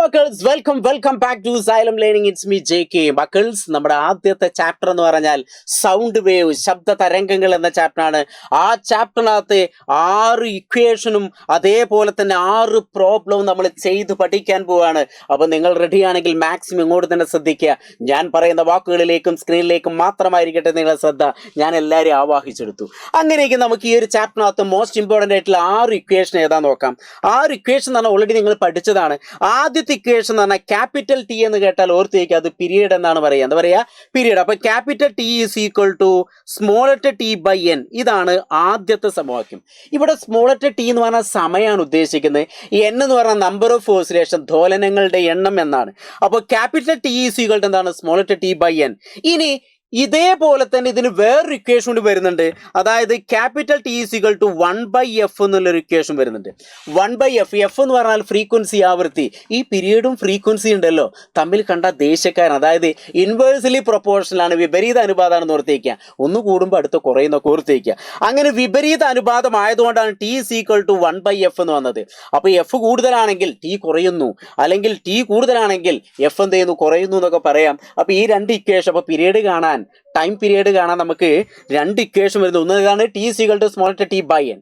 മക്കൾസ് welcome back to Xylem learning. It's me JK. മക്കൾസ്, നമ്മുടെ ആദ്യത്തെ ചാപ്റ്റർ എന്ന് പറഞ്ഞാൽ സൗണ്ട് വേവ്, ശബ്ദ തരംഗങ്ങൾ എന്ന ചാപ്റ്ററാണ്. ആ ചാപ്റ്ററിനകത്ത് 6 ഇക്വേഷനും അതേപോലെ തന്നെ 6 പ്രോബ്ലവും നമ്മൾ ചെയ്ത് പഠിക്കാൻ പോവാണ്. അപ്പോൾ നിങ്ങൾ റെഡിയാണെങ്കിൽ മാക്സിമം ഇങ്ങോട്ട് തന്നെ ശ്രദ്ധിക്കുക. ഞാൻ പറയുന്ന വാക്കുകളിലേക്കും സ്ക്രീനിലേക്കും മാത്രമായിരിക്കട്ടെ നിങ്ങളുടെ ശ്രദ്ധ. ഞാൻ എല്ലാവരെയും ആവാഹിച്ചെടുത്തു. അങ്ങനെയെങ്കിൽ നമുക്ക് ഈ ഒരു ചാപ്റ്ററിനകത്ത് മോസ്റ്റ് ഇമ്പോർട്ടൻ്റ് ആയിട്ടുള്ള 6 ഇക്വേഷൻ ഏതാ നോക്കാം. 6 ഇക്വേഷൻ എന്ന് പറഞ്ഞാൽ ഓൾറെഡി നിങ്ങൾ പഠിച്ചതാണ്. ആദ്യത്തെ ഇക്വേഷൻ എന്ന് പറഞ്ഞാൽ ക്യാപിറ്റൽ ടി എന്ന് കേട്ടാൽ ഓർത്തേക്ക് അത് പീരിയഡ് എന്നാണ് പറയുക. എന്താ പറയുക? പീരിയഡ്. അപ്പോൾ capital T is equal to small T by N. ഇതാണ് ആദ്യത്തെ സമവാക്യം. ഇവിടെ സ്മോളറ്റ് ടി എന്ന് പറഞ്ഞാൽ സമയമാണ് ഉദ്ദേശിക്കുന്നത്. എൻ എന്ന് പറഞ്ഞാൽ നമ്പർ ഓഫ് ഓസിലേഷൻ, ദോലനങ്ങളുടെ എണ്ണം എന്നാണ്. അപ്പോൾ capital T is equal to എന്താണ്? Small T by N. ഇനി ഇതേപോലെ തന്നെ ഇതിന് വേറൊരു ഇക്വേഷൻ കൂടി വരുന്നുണ്ട്. അതായത് capital T is equal to 1/f എന്നുള്ളൊരു ഇക്വേഷൻ വരുന്നുണ്ട്. 1/f, എഫ് എന്ന് പറഞ്ഞാൽ ഫ്രീക്വൻസി, ആവൃത്തി. ഈ പീരീഡും ഫ്രീക്വൻസി ഉണ്ടല്ലോ തമ്മിൽ കണ്ട ദേശക്കാരൻ, അതായത് ഇൻവേഴ്സ്ലി പ്രൊപ്പോർഷനാണ്, വിപരീത അനുപാതമാണെന്ന് ഓർത്തേക്കുക. ഒന്ന് കൂടുമ്പോൾ അടുത്ത് കുറയുന്നൊക്കെ ഓർത്തേക്കുക. അങ്ങനെ വിപരീത അനുപാതം ആയതുകൊണ്ടാണ് T is equal to 1/f എന്ന് വന്നത്. അപ്പോൾ എഫ് കൂടുതലാണെങ്കിൽ ടി കുറയുന്നു, അല്ലെങ്കിൽ ടി കൂടുതലാണെങ്കിൽ എഫ് എന്ത് ചെയ്യുന്നു? കുറയുന്നു എന്നൊക്കെ പറയാം. അപ്പോൾ ഈ രണ്ട് ഇക്വേഷൻ, അപ്പോൾ പീരീഡ് കാണാൻ, ടൈം പീരീഡ് കാണാൻ നമുക്ക് 2 ഇക്വേഷൻ വരുന്നത്. ഒന്ന് ഏതാണ്? T is equal to small T by N.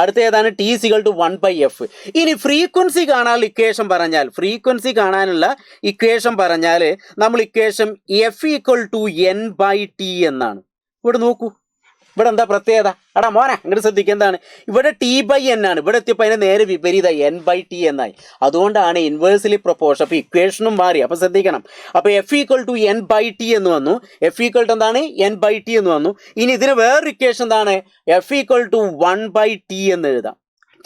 അടുത്ത ഏതാണ്? T is equal to 1/f. ഇനി ഫ്രീക്വൻസി കാണാനുള്ള ഇക്വേഷൻ പറഞ്ഞാൽ, ഫ്രീക്വൻസി കാണാനുള്ള ഇക്വേഷൻ പറഞ്ഞാൽ നമ്മൾ equation F equal to N by T എന്നാണ്. ഇവിടെ നോക്കൂ, ഇവിടെ എന്താ പ്രത്യേകത? എടാ മോനെ ഇങ്ങോട്ട് ശ്രദ്ധിക്കുക. എന്താണ് ഇവിടെ? ടി ബൈ എൻ ആണ്. ഇവിടെ എത്തിയപ്പോൾ അതിന് നേരെ വിപരീത എൻ ബൈ ടി എന്നായി. അതുകൊണ്ടാണ് ഇൻവേഴ്സ്ലി പ്രൊപ്പോർഷൻ. അപ്പോൾ ഇക്വേഷനും മാറി. അപ്പോൾ ശ്രദ്ധിക്കണം. അപ്പോൾ F equal to N by T എന്ന് വന്നു. എഫ് ഈക്വൽ ടു എന്താണ്? എൻ ബൈ ടി എന്ന് വന്നു. ഇനി ഇതിന് വേറൊരു ഇക്വേഷൻ എന്താണ്? എഫ് ഈക്വൽ ടു 1/t എന്ന് എഴുതാം,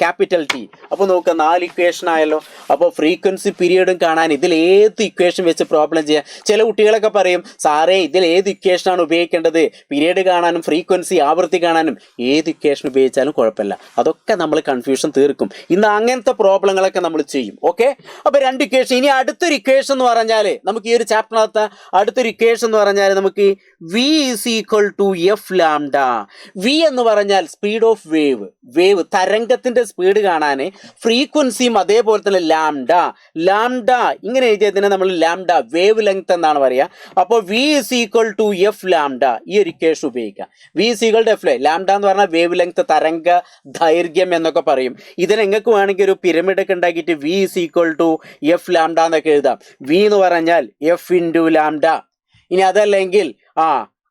ക്യാപിറ്റൽ ടി. അപ്പോൾ നോക്കുക, 4 ഇക്വേഷൻ ആയല്ലോ. അപ്പോൾ ഫ്രീക്വൻസി പീരിയഡും കാണാൻ ഇതിൽ ഏത് ഇക്വേഷൻ വെച്ച് പ്രോബ്ലം ചെയ്യാം. ചില കുട്ടികളൊക്കെ പറയും, സാറേ ഇതിൽ ഏത് ഇക്വേഷനാണ് ഉപയോഗിക്കേണ്ടത്? പീരിയഡ് കാണാനും ഫ്രീക്വൻസി, ആവൃത്തി കാണാനും ഏത് ഇക്വേഷൻ ഉപയോഗിച്ചാലും കുഴപ്പമില്ല. അതൊക്കെ നമ്മൾ കൺഫ്യൂഷൻ തീർക്കും. ഇന്ന് അങ്ങനത്തെ പ്രോബ്ലങ്ങളൊക്കെ നമ്മൾ ചെയ്യും. ഓക്കെ, അപ്പോൾ 2 ഇക്വേഷൻ. ഇനി അടുത്തൊരു ഇക്വേഷൻ എന്ന് പറഞ്ഞാൽ, നമുക്ക് ഈ ഒരു ചാപ്റ്ററിനകത്ത് അടുത്തൊരു ഇക്വേഷൻ എന്ന് പറഞ്ഞാൽ നമുക്ക് V is equal to F lambda. V എന്ന് പറഞ്ഞാൽ സ്പീഡ് ഓഫ് വേവ്, വേവ് തരംഗത്തിൻ്റെ സ്പീഡ് കാണാൻ, ഫ്രീക്വൻസിയും അതേപോലെ തന്നെ ലാംഡ ഇങ്ങനെ എഴുതിയതിനെ നമ്മൾ ലാംഡ വേവ് ലെങ്ത് എന്നാണ് പറയുക. അപ്പോൾ V is equal to F lambda, ഈ ഒരു ഇക്വേഷൻ ഉപയോഗിക്കാം. V is equal to F lambda എന്ന് പറഞ്ഞാൽ വേവ് ലെങ്ത്, തരംഗ ദൈർഘ്യം എന്നൊക്കെ പറയും. ഇതിന് നിങ്ങൾക്ക് വേണമെങ്കിൽ ഒരു പിരമിഡ് ഒക്കെ ഉണ്ടാക്കിയിട്ട് V is equal to F lambda എന്നൊക്കെ എഴുതാം. വി എന്ന് പറഞ്ഞാൽ എഫ് ഇൻറ്റു ലാംഡ. ഇനി അതല്ലെങ്കിൽ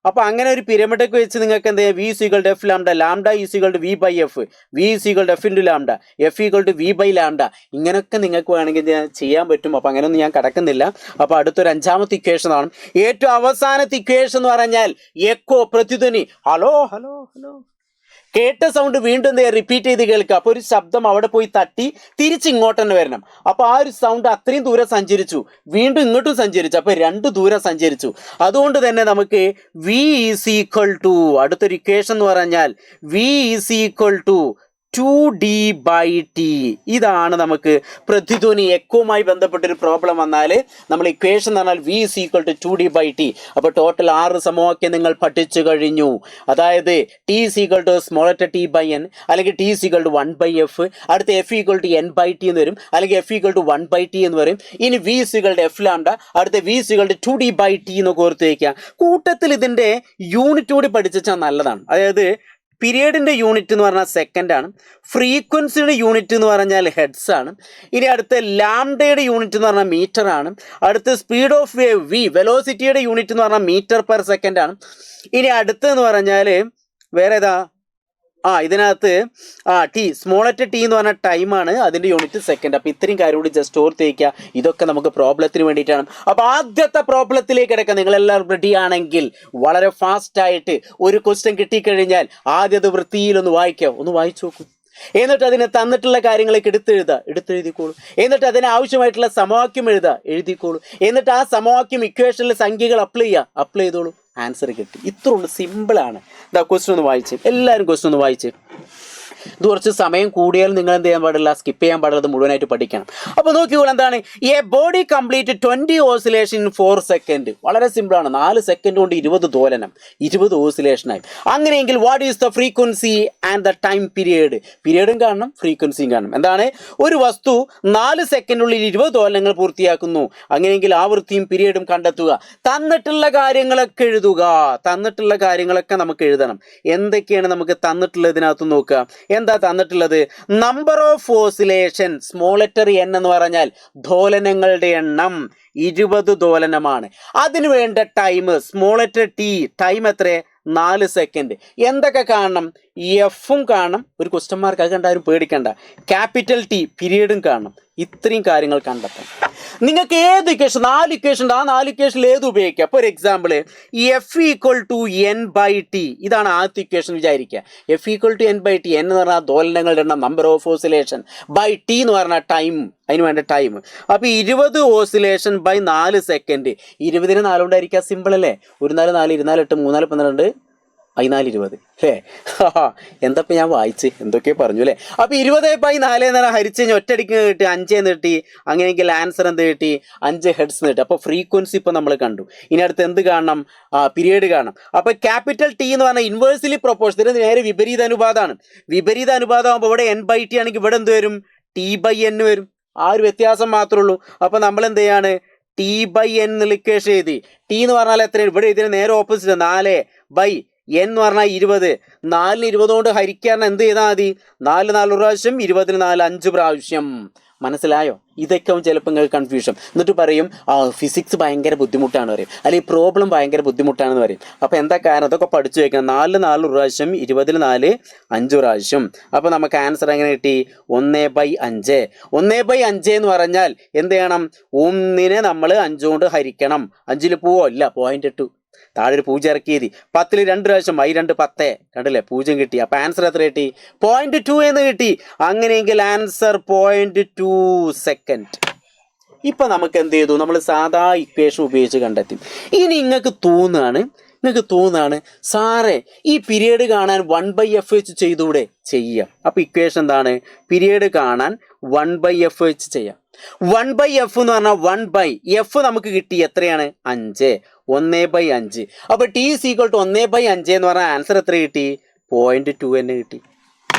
അപ്പോൾ അങ്ങനെ ഒരു പിരമിഡൊക്കെ വെച്ച് നിങ്ങൾക്ക് എന്ത് ചെയ്യാം? V is equal to F lambda, lambda is equal to V by F, V is equal to F into lambda, F equal to V by lambda. ഇങ്ങനെയൊക്കെ നിങ്ങൾക്ക് വേണമെങ്കിൽ ചെയ്യാൻ പറ്റും. അപ്പോൾ അങ്ങനെയൊന്നും ഞാൻ കടക്കുന്നില്ല. അപ്പോൾ അടുത്തൊരു 5ാമത്തെ ഇക്വേഷൻ ആണ്. ഏറ്റവും അവസാനത്തെ ഇക്വേഷൻ എന്ന് പറഞ്ഞാൽ എക്കോ, പ്രതിധ്വനി. ഹലോ ഹലോ ഹലോ, കേട്ട സൗണ്ട് വീണ്ടും റിപ്പീറ്റ് ചെയ്ത് കേൾക്കുക. അപ്പോൾ ഒരു ശബ്ദം അവിടെ പോയി തട്ടി തിരിച്ചിങ്ങോട്ട് തന്നെ വരണം. അപ്പോൾ ആ ഒരു സൗണ്ട് അത്രയും ദൂരം സഞ്ചരിച്ചു, വീണ്ടും ഇങ്ങോട്ടും സഞ്ചരിച്ചു, അപ്പോൾ 2 ദൂരം സഞ്ചരിച്ചു. അതുകൊണ്ട് തന്നെ നമുക്ക് വി ഈസ് ഈക്വൽ ടു, അടുത്തൊരു ഇക്വേഷൻ എന്ന് പറഞ്ഞാൽ V is equal to 2d/t. ഇതാണ് നമുക്ക് പ്രതിധ്വനി, എക്കോവുമായി ബന്ധപ്പെട്ടൊരു പ്രോബ്ലം വന്നാൽ നമ്മൾ ഇക്വേഷൻ എന്ന് പറഞ്ഞാൽ V is equal to 2d/t. അപ്പോൾ ടോട്ടൽ 6 സമവാക്യം നിങ്ങൾ പഠിച്ചു കഴിഞ്ഞു. അതായത് T is equal to small T by N, അല്ലെങ്കിൽ T is equal to 1/f, അടുത്ത എഫ് ഈക്വൽ ടു n/t എന്ന് വരും, അല്ലെങ്കിൽ എഫ് ഈക്വൽ ടു 1/t എന്ന് വരും. ഇനി V is equal to F lambda, അടുത്ത V is equal to 2d/t എന്നൊക്കെ ഓർത്ത് വയ്ക്കുക. കൂട്ടത്തിൽ ഇതിൻ്റെ യൂണിറ്റ് കൂടി പഠിച്ചാൽ നല്ലതാണ്. അതായത് പീരിയഡിൻ്റെ യൂണിറ്റ് എന്ന് പറഞ്ഞാൽ സെക്കൻഡാണ്, ഫ്രീക്വൻസിയുടെ യൂണിറ്റ് എന്ന് പറഞ്ഞാൽ ഹെഡ്സ് ആണ്. ഇനി അടുത്ത ലാംഡയുടെ യൂണിറ്റ് എന്ന് പറഞ്ഞാൽ മീറ്റർ ആണ്. അടുത്ത സ്പീഡ് ഓഫ് വേവ് വി, വെലോസിറ്റിയുടെ യൂണിറ്റ് എന്ന് പറഞ്ഞാൽ മീറ്റർ പെർ സെക്കൻഡ് ആണ്. ഇനി അടുത്തെന്ന് പറഞ്ഞാൽ വേറെ ഏതാ? ഇതിനകത്ത് ടി, സ്മോളറ്റ് ടി എന്ന് പറഞ്ഞാൽ ടൈമാണ്, അതിൻ്റെ യൂണിറ്റ് സെക്കൻഡ്. അപ്പോൾ ഇത്രയും കാര്യം കൂടി ജസ്റ്റ് ഓർത്ത് വയ്ക്കുക. ഇതൊക്കെ നമുക്ക് പ്രോബ്ലത്തിന് വേണ്ടിയിട്ടാണ്. അപ്പോൾ ആദ്യത്തെ പ്രോബ്ലത്തിലേക്ക് കിടക്കാം. നിങ്ങളെല്ലാവരും റെഡി ആണെങ്കിൽ വളരെ ഫാസ്റ്റായിട്ട് ഒരു ക്വസ്റ്റ്യൻ കിട്ടിക്കഴിഞ്ഞാൽ ആദ്യത് വൃത്തിയിലൊന്ന് വായിക്കാം. ഒന്ന് വായിച്ചു നോക്കൂ. എന്നിട്ട് അതിന് തന്നിട്ടുള്ള കാര്യങ്ങളൊക്കെ എടുത്തെഴുതിക്കോളൂ. എന്നിട്ട് അതിന് ആവശ്യമായിട്ടുള്ള സമവാക്യം എഴുതിക്കോളൂ. എന്നിട്ട് ആ സമവാക്യം ഇക്വേഷനിലെ സംഖ്യകൾ അപ്ലൈ ചെയ്തോളൂ. ആൻസർ കിട്ടി. ഇത്ര ഉള്ളൂ, സിമ്പിളാണ്. ക്വസ്റ്റ്യൻ ഒന്ന് വായിച്ച്, എല്ലാവരും ക്വസ്റ്റ്യൻ ഒന്ന് വായിച്ച്. ഇത് കുറച്ച് സമയം കൂടിയാൽ നിങ്ങൾ എന്ത് ചെയ്യാൻ പാടില്ല, സ്കിപ്പ് ചെയ്യാൻ പാടില്ല, മുഴുവനായിട്ട് പഠിക്കണം. അപ്പോൾ നോക്കിക്കോളൂ എന്താണ് A body complete 20 oscillation in 4 second. വളരെ സിമ്പിളാണ്. 4 സെക്കൻഡ് കൊണ്ട് 20 ദോലനം, 20 ഓസിലേഷനായി. അങ്ങനെയെങ്കിൽ what is the frequency and the time period? പീരിയഡും കാണണം, ഫ്രീക്വൻസിയും കാണണം. എന്താണ്, ഒരു വസ്തു 4 സെക്കൻഡിനുള്ളിൽ 20 ദോലനങ്ങൾ പൂർത്തിയാക്കുന്നു. അങ്ങനെയെങ്കിൽ ആവൃത്തിയും പീരിയഡും കണ്ടെത്തുക. തന്നിട്ടുള്ള കാര്യങ്ങളൊക്കെ എഴുതുക. തന്നിട്ടുള്ള കാര്യങ്ങളൊക്കെ നമുക്ക് എഴുതണം. എന്തൊക്കെയാണ് നമുക്ക് തന്നിട്ടുള്ളത് ഇതിനകത്ത് നോക്കുക. എന്താ തന്നിട്ടുള്ളത്? Number of oscillation, small letter N എന്ന് പറഞ്ഞാൽ ദോലനങ്ങളുടെ എണ്ണം 20 ദോലനമാണ്. അതിനു വേണ്ട time small letter T, time എത്ര? 4 സെക്കൻഡ്. എന്തൊക്കെ കാണണം? എഫും കാണണം, ഒരു ക്വസ്റ്റ്യൻ മാർക്ക് അത് കണ്ടാലും പേടിക്കണ്ട. ക്യാപിറ്റൽ ടി, പീരീഡും കാണണം. ഇത്രയും കാര്യങ്ങൾ കണ്ടെത്തണം. നിങ്ങൾക്ക് ഏത് ഇക്വേഷൻ, 4 ഇക്വേഷൻ ഉണ്ട്, ആ 4 ഇക്വേഷനിൽ ഏത് ഉപയോഗിക്കുക. For example F equal to N by T, ഇതാണ് ആദ്യത്തെ ഇക്വേഷൻ വിചാരിക്കുക. F equal to N by T, N എന്ന് പറഞ്ഞാൽ ദോലനങ്ങളുടെ എണ്ണം, number of oscillation, by T എന്ന് പറഞ്ഞാൽ ടൈം, അതിന് വേണ്ട ടൈം. അപ്പോൾ 20 ഓസിലേഷൻ ബൈ 4 സെക്കൻഡ്. 20ന് 4 കൊണ്ടായിരിക്കുക, സിമ്പിൾ അല്ലേ? 1 4 4 24 8 3 4 12 14 20 അല്ലേ? എന്തപ്പോൾ ഞാൻ വായിച്ച് എന്തൊക്കെ പറഞ്ഞു അല്ലേ? അപ്പോൾ 20/4 എന്ന് പറഞ്ഞാൽ ഹരിച്ച് കഴിഞ്ഞാൽ ഒറ്റയടിക്ക് കിട്ടി 5 എന്ന് കിട്ടി. അങ്ങനെയെങ്കിൽ ആൻസർ എന്ത് കിട്ടി? 5 ഹെഡ്സ് കിട്ടി. അപ്പോൾ ഫ്രീക്വൻസി ഇപ്പോൾ നമ്മൾ കണ്ടു. ഇനി അടുത്ത് എന്ത് കാണണം? പീരിയഡ് കാണണം. അപ്പോൾ ക്യാപിറ്റൽ ടി എന്ന് പറഞ്ഞാൽ ഇൻവേഴ്സ്ലി പ്രൊപ്പോർഷൻ, ഇതിന് നേരെ വിപരീത അനുപാതമാണ്. വിപരീത അനുപാതം ആകുമ്പോൾ ഇവിടെ n/t ആണെങ്കിൽ ഇവിടെ എന്ത് വരും? t/n വരും. ആ ഒരു വ്യത്യാസം മാത്രമേ ഉള്ളൂ. അപ്പോൾ നമ്മൾ എന്ത് ചെയ്യാണ്? t/n ഇക്വേഷൻ എഴുതി. ടി എന്ന് പറഞ്ഞാൽ എത്രയാണ്? ഇവിടെ ഇതിന് നേരെ ഓപ്പോസിറ്റ് 4/n എന്ന് പറഞ്ഞാൽ 20. 4ന് 20 കൊണ്ട് ഹരിക്കാൻ എന്ത് ചെയ്താൽ മതി? 4 4 പ്രാവശ്യം, 20ന് 4 5 പ്രാവശ്യം. മനസ്സിലായോ? ഇതൊക്കെ ചിലപ്പോൾ നിങ്ങൾക്ക് കൺഫ്യൂഷൻ. എന്നിട്ട് പറയും ഫിസിക്സ് ഭയങ്കര ബുദ്ധിമുട്ടാണ് പറയും, അല്ലെങ്കിൽ പ്രോബ്ലം ഭയങ്കര ബുദ്ധിമുട്ടാണെന്ന് പറയും. അപ്പോൾ എന്താ കാരണം? അതൊക്കെ പഠിച്ചു വയ്ക്കണം. 4 4 പ്രാവശ്യം, 20ന് 4 5 പ്രാവശ്യം. അപ്പോൾ നമുക്ക് ആൻസർ എങ്ങനെ കിട്ടി? 1/5. 1/5 എന്ന് പറഞ്ഞാൽ എന്ത് ചെയ്യണം? 1നെ നമ്മൾ 5 കൊണ്ട് ഹരിക്കണം. 5ൽ പോവോ? ഇല്ല, 0.2. താഴെ ഒരു 0 ഇറക്കിയത്. 10ൽ 2 പ്രാവശ്യം, i 2 10. കണ്ടില്ലേ? 0 കിട്ടി. അപ്പോൾ ആൻസർ എത്ര കിട്ടി? 0.2 എന്ന് കിട്ടി. അങ്ങനെയെങ്കിൽ ആൻസർ 0.2 സെക്കൻഡ്. ഇപ്പം നമുക്ക് എന്ത് ചെയ്തു? നമ്മൾ സാധാ ഇക്വേഷൻ ഉപയോഗിച്ച് കണ്ടെത്തി. ഇനി നിങ്ങൾക്ക് തോന്നുകയാണ് സാറേ ഈ പീരിയഡ് കാണാൻ 1/f വെച്ച് ചെയ്തൂടെ? ചെയ്യാം. അപ്പോൾ ഇക്വേഷൻ എന്താണ്? പീരിയഡ് കാണാൻ 1/f വെച്ച് ചെയ്യാം. 1/f എന്ന് പറഞ്ഞാൽ 1/f നമുക്ക് കിട്ടി എത്രയാണ്? 5. 1/5. അപ്പോൾ ടി ഈസ് ഈക്വൽ ടു 1/5 എന്ന് പറഞ്ഞാൽ ആൻസർ എത്ര കിട്ടി? 0.2 തന്നെ കിട്ടി.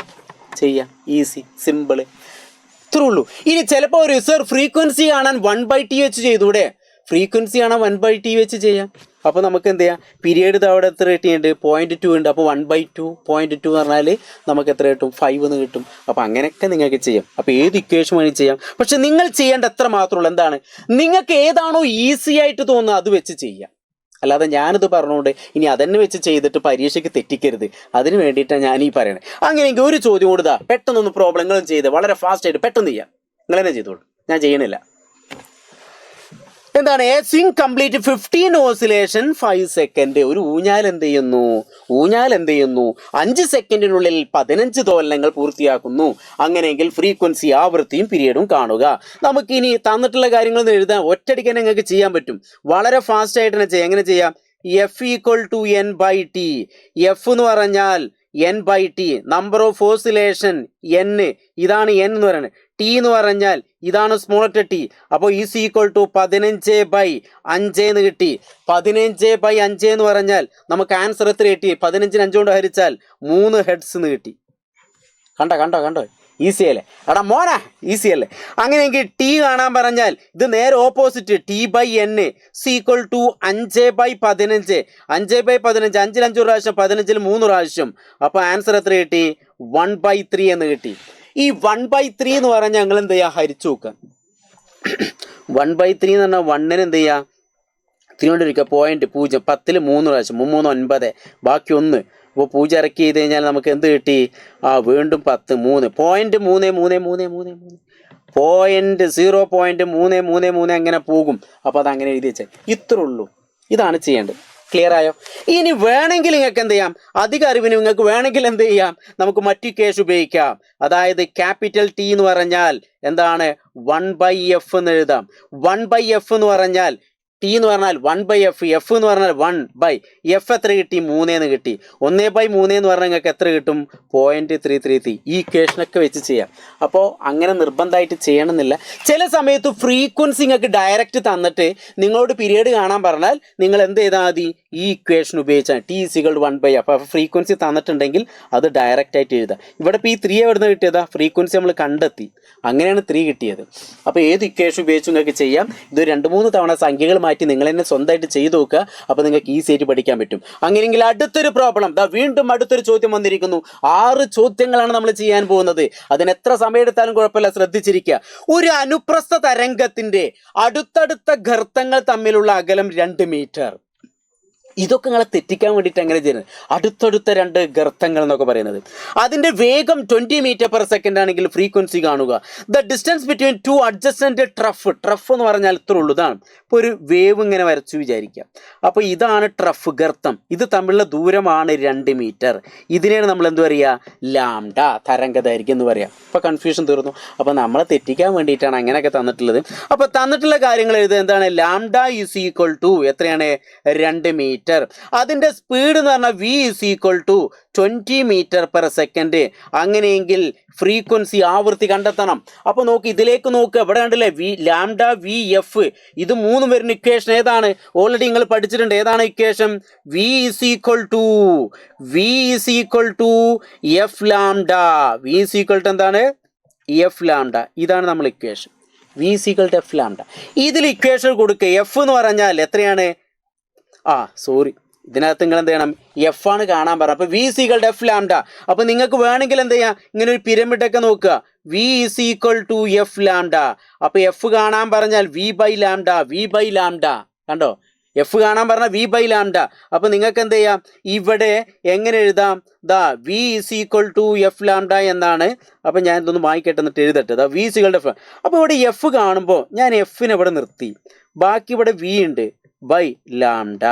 ചെയ്യാം, ഈസി, സിമ്പിൾ, ഇത്രേ ഉള്ളൂ. ഇനി ചിലപ്പോൾ ഒരു സർ ഫ്രീക്വൻസി കാണാൻ 1/t വെച്ച് ചെയ്തൂടെ? ഫ്രീക്വൻസി കാണാൻ 1/t വെച്ച് ചെയ്യാം. അപ്പോൾ നമുക്ക് എന്ത് ചെയ്യാം? പീരിയഡ് അവിടെ എത്ര കിട്ടിയിട്ടുണ്ട്? 0.2 ഉണ്ട്. അപ്പോൾ 1/2 0.2 എന്ന് പറഞ്ഞാൽ നമുക്ക് എത്ര കിട്ടും? 5 എന്ന് കിട്ടും. അപ്പോൾ അങ്ങനെയൊക്കെ നിങ്ങൾക്ക് ചെയ്യാം. അപ്പോൾ ഏത് ഇക്വേഷൻ വേണമെങ്കിൽ ചെയ്യാം. പക്ഷെ നിങ്ങൾ ചെയ്യേണ്ട എത്ര മാത്രമുള്ളൂ, എന്താണ്? നിങ്ങൾക്ക് ഏതാണോ ഈസി ആയിട്ട് തോന്നുന്നത് അത് വെച്ച് ചെയ്യാം. അല്ലാതെ ഞാനിത് പറഞ്ഞുകൊണ്ട് ഇനി അതന്നെ വെച്ച് ചെയ്തിട്ട് പരീക്ഷയ്ക്ക് തെറ്റിക്കരുത്. അതിന് വേണ്ടിയിട്ടാണ് ഞാൻ ഈ പറയണത്. അങ്ങനെയെങ്കിൽ ഒരു ചോദ്യം കൊടുത്താ പെട്ടെന്നൊന്ന് പ്രോബ്ലങ്ങളും ചെയ്ത് വളരെ ഫാസ്റ്റായിട്ട് പെട്ടെന്ന് ചെയ്യാം. നിങ്ങൾ തന്നെ ചെയ്തോളൂ, ഞാൻ ചെയ്യണില്ല. എന്താണ്? A swing complete 15 oscillation 5 second. ഒരു ഊഞ്ഞാൽ എന്ത് ചെയ്യുന്നു? 5 സെക്കൻഡിനുള്ളിൽ 15 ദോലനങ്ങൾ പൂർത്തിയാക്കുന്നു. അങ്ങനെയെങ്കിൽ ഫ്രീക്വൻസി, ആവൃത്തിയും പീരിയഡും കാണുക. നമുക്കിനി തന്നിട്ടുള്ള കാര്യങ്ങൾ എഴുതാൻ ഒറ്റയടിക്ക് തന്നെ നിങ്ങൾക്ക് ചെയ്യാൻ പറ്റും. വളരെ ഫാസ്റ്റ് ആയിട്ട് തന്നെ ചെയ്യാം. എങ്ങനെ ചെയ്യാം? F equal to n/t. F എന്ന് പറഞ്ഞാൽ n/t, number of oscillation n, ഇതാണ് n എന്ന് പറയുന്നത്. ടി എന്ന് പറഞ്ഞാൽ ഇതാണ് സ്മോൾ ലെറ്റർ ടി. അപ്പോൾ ഈസ് ഈക്വൽ ടു 15/5 എന്ന് കിട്ടി. 15/5 എന്ന് പറഞ്ഞാൽ നമുക്ക് ആൻസർ എത്ര കിട്ടി? 15ന് 5 കൊണ്ട് ഹരിച്ചാൽ 3 ഹെഡ്സ് എന്ന് കിട്ടി. കണ്ടോ? ഈസി അല്ലേ? എടാ മോനാ, ഈസി അല്ലേ? അങ്ങനെയെങ്കിൽ ടി കാണാൻ പറഞ്ഞാൽ ഇത് നേരെ ഓപ്പോസിറ്റ്, t/n ഈക്വൽ ടു 5/15. 5/15, 5ൽ 5 പ്രാവശ്യം, 15ൽ 3 പ്രാവശ്യം. അപ്പോൾ ആൻസർ എത്ര കിട്ടി? 1/3 എന്ന് കിട്ടി. ഈ 1/3 എന്ന് പറഞ്ഞാൽ ഞങ്ങൾ എന്ത് ചെയ്യുക? ഹരിച്ചു നോക്കുക. 1/3 എന്ന് പറഞ്ഞാൽ 1ന് എന്ത് ചെയ്യുക? 3 കൊണ്ടിരിക്കുക. 0.0. 10ൽ 3 പ്രാവശ്യം, 3 9, ബാക്കി 1. അപ്പോൾ 0 ഇറക്കി ചെയ്ത് കഴിഞ്ഞാൽ നമുക്ക് എന്ത് കിട്ടി? വീണ്ടും 10 3 0.33 അങ്ങനെ പോകും. അപ്പോൾ അതങ്ങനെ എഴുതി വെച്ചാൽ ഇത്രേ ഉള്ളൂ. ഇതാണ് ചെയ്യേണ്ടത്. ക്ലിയർ ആയോ? ഇനി വേണമെങ്കിൽ നിങ്ങൾക്ക് എന്ത് ചെയ്യാം? അധിക അറിവിന് നിങ്ങൾക്ക് വേണമെങ്കിൽ എന്ത് ചെയ്യാം? നമുക്ക് മറ്റു കേസ് ഉപയോഗിക്കാം. അതായത് ക്യാപിറ്റൽ ടി എന്ന് പറഞ്ഞാൽ എന്താണ്? 1/f എന്ന് എഴുതാം. 1/f എന്ന് പറഞ്ഞാൽ ടി എന്ന് പറഞ്ഞാൽ 1/f, എഫ് എന്ന് പറഞ്ഞാൽ 1/f എത്ര കിട്ടി? 3 എന്ന് കിട്ടി. 1/3 എന്ന് പറഞ്ഞാൽ നിങ്ങൾക്ക് എത്ര കിട്ടും? 0.333. ഈ ഇക്വേഷനൊക്കെ വെച്ച് ചെയ്യാം. അപ്പോൾ അങ്ങനെ നിർബന്ധമായിട്ട് ചെയ്യണമെന്നില്ല. ചില സമയത്ത് ഫ്രീക്വൻസി നിങ്ങൾക്ക് ഡയറക്റ്റ് തന്നിട്ട് നിങ്ങളോട് പീരീഡ് കാണാൻ പറഞ്ഞാൽ നിങ്ങൾ എന്ത് ചെയ്താൽ മതി? ഈ ഇക്വേഷൻ ഉപയോഗിച്ചാൽ t = 1/f. അപ്പോൾ ഫ്രീക്വൻസി തന്നിട്ടുണ്ടെങ്കിൽ അത് ഡയറക്റ്റ് ആയിട്ട് എഴുതാം. ഇവിടെ ഇപ്പോൾ ഈ 3 എവിടെ നിന്ന് കിട്ടിയതാ? ഫ്രീക്വൻസി നമ്മൾ കണ്ടെത്തി, അങ്ങനെയാണ് 3 കിട്ടിയത്. അപ്പോൾ ഏത് ഇക്വേഷൻ ഉപയോഗിച്ച് നിങ്ങൾക്ക് ചെയ്യാം. ഇത് 2-3 തവണ സംഖ്യകൾ മാറ്റി നിങ്ങൾ തന്നെ സ്വന്തമായിട്ട് ചെയ്ത് നോക്കുക. അപ്പോൾ നിങ്ങൾക്ക് ഈസി ആയിട്ട് പഠിക്കാൻ പറ്റും. അങ്ങനെയെങ്കിൽ അടുത്തൊരു പ്രോബ്ലം, വീണ്ടും അടുത്തൊരു ചോദ്യം വന്നിരിക്കുന്നു. 6 ചോദ്യങ്ങളാണ് നമ്മൾ ചെയ്യാൻ പോകുന്നത്. അതിന് എത്ര സമയം എടുത്താലും കുഴപ്പമില്ല, ശ്രദ്ധിച്ചിരിക്കുക. ഒരു അനുപ്രസ്ഥ തരംഗത്തിന്റെ അടുത്തടുത്ത ഗർത്തങ്ങൾ തമ്മിലുള്ള അകലം 2 മീറ്റർ. ഇതൊക്കെ നിങ്ങളെ തെറ്റിക്കാൻ വേണ്ടിയിട്ട് എങ്ങനെ ചെയ്യുന്നത്? അടുത്തടുത്ത 2 ഗർത്തങ്ങൾ എന്നൊക്കെ പറയുന്നത്. അതിൻ്റെ വേഗം 20 മീറ്റർ/സെക്കൻഡ് ആണെങ്കിൽ ഫ്രീക്വൻസി കാണുക. The distance between 2 adjacent trough എന്ന് പറഞ്ഞാൽ ഇത്ര ഉള്ളതാണ്. ഇപ്പോൾ ഒരു വേവ് ഇങ്ങനെ വരച്ചു വിചാരിക്കാം. അപ്പോൾ ഇതാണ് ട്രഫ്, ഗർത്തം. ഇത് തമ്മിലുള്ള ദൂരമാണ് 2 മീറ്റർ. ഇതിനെയാണ് നമ്മൾ എന്ത് പറയുക? ലാംഡ, തരംഗദൈർഘ്യം എന്ന് പറയാം. അപ്പോൾ കൺഫ്യൂഷൻ തീർന്നു. അപ്പോൾ നമ്മളെ തെറ്റിക്കാൻ വേണ്ടിയിട്ടാണ് അങ്ങനെയൊക്കെ തന്നിട്ടുള്ളത്. അപ്പോൾ തന്നിട്ടുള്ള കാര്യങ്ങൾ എഴുതുക. എന്താണ്? ലാംഡ = എത്രയാണ്? 2 മീറ്റർ. അതിൻ്റെ സ്പീഡ് എന്ന് പറഞ്ഞാൽ v = 20 മീറ്റർ/സെക്കൻഡ്. അങ്ങനെയെങ്കിൽ ഫ്രീക്വൻസി, ആവൃത്തി കണ്ടെത്തണം. അപ്പോൾ നോക്ക്, ഇതിലേക്ക് നോക്കുക. ഇവിടെ കണ്ടില്ലേ ലാംഡ vf, ഇത് 3 വരുന്ന ഇക്വേഷൻ ഏതാണ്? ഓൾറെഡി നിങ്ങൾ പഠിച്ചിട്ടുണ്ട്. ഏതാണ് equation? v = f lambda. v = എന്താണ്? f lambda. ഇതാണ് നമ്മൾ ഇക്വേഷൻ. v = f lambda. ഇതിൽ ഇക്വേഷൻ കൊടുക്കുക. f എന്ന് പറഞ്ഞാൽ എത്രയാണ്? ഇതിനകത്ത് നിങ്ങൾ എന്ത് ചെയ്യണം? എഫ് ആണ് കാണാൻ പറഞ്ഞത്. അപ്പോൾ v = f ലാംഡ. അപ്പോൾ നിങ്ങൾക്ക് വേണമെങ്കിൽ എന്ത് ചെയ്യാം? ഇങ്ങനെ ഒരു പിരമിഡൊക്കെ നോക്കുക. v = f lambda. അപ്പോൾ എഫ് കാണാൻ പറഞ്ഞാൽ v/ലാംഡ. കണ്ടോ? എഫ് കാണാൻ പറഞ്ഞാൽ v/ലാംഡ. അപ്പോൾ നിങ്ങൾക്ക് എന്ത് ചെയ്യാം? ഇവിടെ എങ്ങനെ എഴുതാം? v = f ലാംഡ എന്നാണ്. അപ്പോൾ ഞാൻ ഇതൊന്ന് വായിക്കട്ടെ, എന്നിട്ട് എഴുതട്ടെ. v = f. അപ്പോൾ ഇവിടെ എഫ് കാണുമ്പോൾ ഞാൻ എഫിനെ ഇവിടെ നിർത്തി. ബാക്കി ഇവിടെ v ഉണ്ട് /ലാംഡ.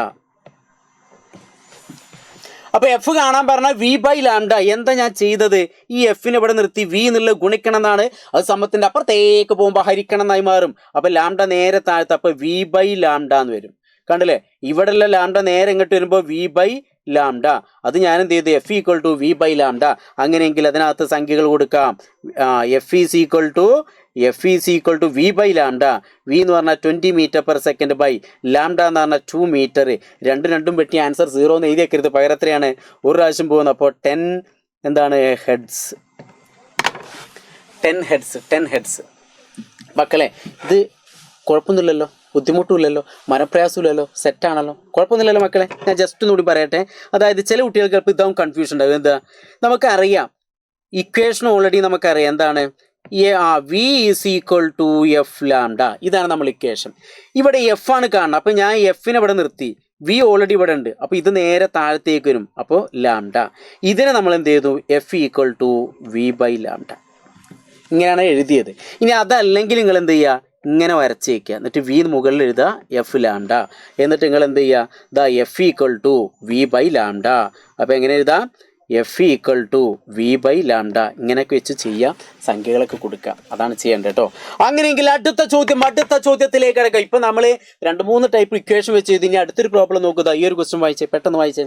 അപ്പോൾ എഫ് കാണാൻ പറഞ്ഞാൽ v/ലാംഡ. എന്താ ഞാൻ ചെയ്തത്? ഈ എഫിനെ ഇവിടെ നിർത്തി v എന്നുള്ളത് ഗുണിക്കണം എന്നാണ്. അത് സമത്തിൻ്റെ അപ്പുറത്തേക്ക് പോകുമ്പോൾ ഹരിക്കണം എന്നായി മാറും. അപ്പോൾ ലാംഡ നേരെ താഴത്ത്, അപ്പോൾ v/ലാംഡ എന്ന് വരും. കണ്ടില്ലേ? ഇവിടെയുള്ള ലാംഡ നേരെ ഇങ്ങോട്ട് വരുമ്പോൾ v/ലാംഡ. അത് ഞാൻ എന്ത് ചെയ്തു? f = v/ലാംഡ. അങ്ങനെയെങ്കിൽ അതിനകത്ത് സംഖ്യകൾ കൊടുക്കാം. f = v/ലാംഡ. v എന്ന് പറഞ്ഞാൽ 20 മീറ്റർ/സെക്കൻഡ് ലാംഡ എന്ന് പറഞ്ഞാൽ 2 മീറ്റർ. രണ്ടും വെട്ടി ആൻസർ 0 എന്ന് എഴുതി വെക്കരുത്. പകരം എത്രയാണ്? ഒരു പ്രാവശ്യം പോകുന്നത്. അപ്പോൾ 10 എന്താണ്? ഹെഡ്സ്. 10 ഹെഡ്സ്. മക്കളെ, ഇത് കുഴപ്പമൊന്നുമില്ലല്ലോ, ബുദ്ധിമുട്ടുമില്ലല്ലോ, മനപ്രയാസമില്ലല്ലോ, സെറ്റാണല്ലോ, കുഴപ്പമൊന്നുമില്ലല്ലോ മക്കളെ. ഞാൻ ജസ്റ്റ് ഒന്നുകൂടി പറയട്ടെ. അതായത് ചില കുട്ടികൾക്ക് ഇപ്പോൾ ഇതാവും കൺഫ്യൂഷൻ ഉണ്ടാകും. എന്താ? നമുക്കറിയാം ഇക്വേഷൻ ഓൾറെഡി നമുക്കറിയാം. എന്താണ്? v = f lambda. ഇതാണ് നമ്മൾ ഇക്വേഷൻ. ഇവിടെ എഫ് ആണ് കാണുന്നത്. അപ്പോൾ ഞാൻ എഫിനെ ഇവിടെ നിർത്തി. v ഓൾറെഡി ഇവിടെ ഉണ്ട്. അപ്പോൾ ഇത് നേരെ താഴത്തേക്ക് വരും. അപ്പോൾ ലാംഡ. ഇതിനെ നമ്മൾ എന്ത് ചെയ്തു? f = v/ലാംഡ. ഇങ്ങനെയാണ് എഴുതിയത്. ഇനി അതല്ലെങ്കിൽ നിങ്ങൾ എന്ത് ചെയ്യുക? ഇങ്ങനെ വരച്ച് വയ്ക്കുക. എന്നിട്ട് v മുകളിൽ എഴുതുക f ലാംഡ. എന്നിട്ട് നിങ്ങൾ എന്ത് ചെയ്യുക? f = v/ലാംഡ. അപ്പോൾ എങ്ങനെ എഴുതാം? f = v/ലാംഡ. ഇങ്ങനെയൊക്കെ വെച്ച് ചെയ്യാം, സംഖ്യകളൊക്കെ കൊടുക്കുക. അതാണ് ചെയ്യേണ്ടത് കേട്ടോ. അങ്ങനെയെങ്കിൽ അടുത്ത ചോദ്യത്തിലേക്ക് കിടക്കുക. ഇപ്പം നമ്മൾ 2-3 ടൈപ്പ് ഇക്വേഷൻ വെച്ച് ചെയ്ത് ഇനി അടുത്തൊരു പ്രോബ്ലം നോക്കുക. ഈ ഒരു ക്വസ്റ്റ്യൻ വായിച്ചേ, പെട്ടെന്ന് വായിച്ചേ.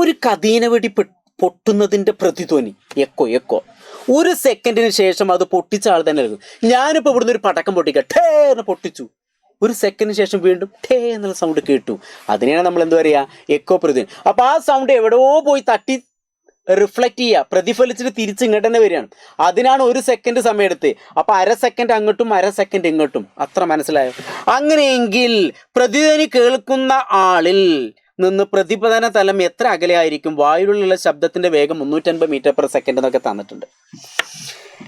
ഒരു കദീന വെടി പൊട്ടുന്നതിൻ്റെ പ്രതിധ്വനി എക്കോ 1 സെക്കൻഡിന് ശേഷം അത് പൊട്ടിച്ച ആൾ തന്നെ എടുക്കും. ഞാനിപ്പോൾ ഇവിടുന്ന് ഒരു പടക്കം പൊട്ടിക്കുക, ഠേ എന്ന് പൊട്ടിച്ചു. 1 സെക്കൻഡിന് ശേഷം വീണ്ടും ഠേ എന്നുള്ള സൗണ്ട് കേട്ടു. അതിനെയാണ് നമ്മൾ എന്താ പറയുക? എക്കോ പ്രതിധ്വനി. അപ്പോൾ ആ സൗണ്ട് എവിടെയോ പോയി തട്ടി റിഫ്ലക്റ്റ് ചെയ്യുക, പ്രതിഫലിച്ചിട്ട് തിരിച്ച് ഇങ്ങോട്ട് തന്നെ വരികയാണ്. അതിനാണ് 1 സെക്കൻഡ് സമയം എടുത്ത്. അപ്പോൾ 1/2 സെക്കൻഡ് അങ്ങോട്ടും 1/2 സെക്കൻഡ് ഇങ്ങോട്ടും. അത്ര മനസ്സിലായോ? അങ്ങനെയെങ്കിൽ പ്രതിധ്വനി കേൾക്കുന്ന ആളിൽ നിന്ന് പ്രതിപതന തലം എത്ര അകലെ ആയിരിക്കും? വായുവിലുള്ള ശബ്ദത്തിന്റെ വേഗം 350 മീറ്റർ/സെക്കൻഡ് എന്നൊക്കെ തന്നിട്ടുണ്ട്.